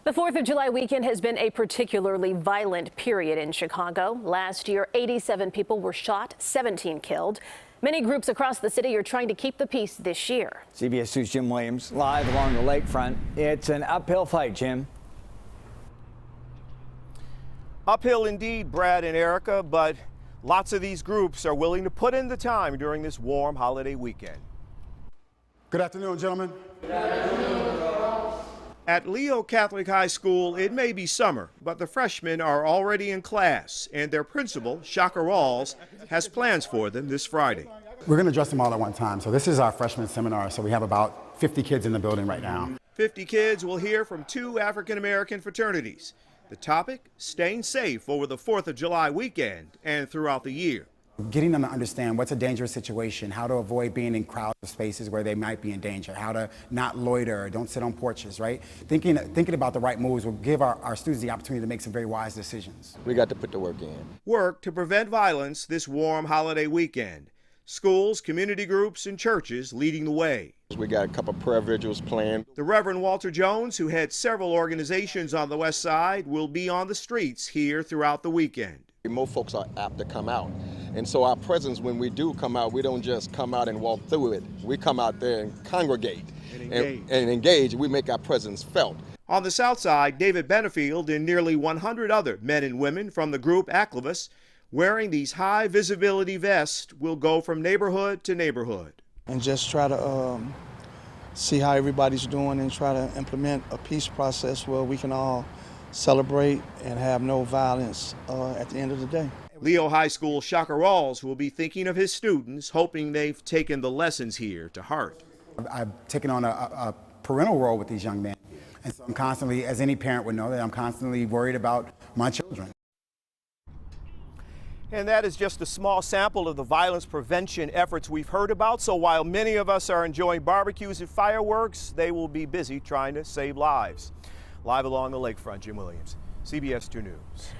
The 4th of July weekend has been a particularly violent period in Chicago. Last year, 87 people were shot, 17 killed. Many groups across the city are trying to keep the peace this year. CBS 2's Jim Williams live along the lakefront. It's an uphill fight, Jim. Uphill indeed, Brad and Erica, but lots of these groups are willing to put in the time during this warm holiday weekend. Good afternoon, gentlemen. Good afternoon. At Leo Catholic High School, it may be summer, but the freshmen are already in class, and their principal, Shaka Rawls, has plans for them this Friday. We're going to address them all at one time. So this is our freshman seminar, so we have about 50 kids in the building right now. 50 kids will hear from 2 African-American fraternities. The topic, staying safe over the 4th of July weekend and throughout the year. Getting them to understand what's a dangerous situation, how to avoid being in crowded spaces where they might be in danger, how to not loiter, don't sit on porches, right? Thinking about the right moves will give our students the opportunity to make some very wise decisions. We got to put the work in. Work to prevent violence this warm holiday weekend. Schools, community groups, and churches leading the way. We got a couple prayer vigils planned. The Reverend Walter Jones, who heads several organizations on the West Side, will be on the streets here throughout the weekend. More folks are apt to come out. And so our presence, when we do come out, we don't just come out and walk through it. We come out there and congregate and engage. We make our presence felt. On the South Side, David Benefield and nearly 100 other men and women from the group Activist wearing these high visibility vests will go from neighborhood to neighborhood. And just try to see how everybody's doing and try to implement a peace process where we can all celebrate and have no violence at the end of the day. Leo High School Shaka Rawls will be thinking of his students, hoping they've taken the lessons here to heart. I've taken on a parental role with these young men. And so I'm constantly, as any parent would know, that I'm constantly worried about my children. And that is just a small sample of the violence prevention efforts we've heard about. So while many of us are enjoying barbecues and fireworks, they will be busy trying to save lives. Live along the lakefront, Jim Williams, CBS 2 News.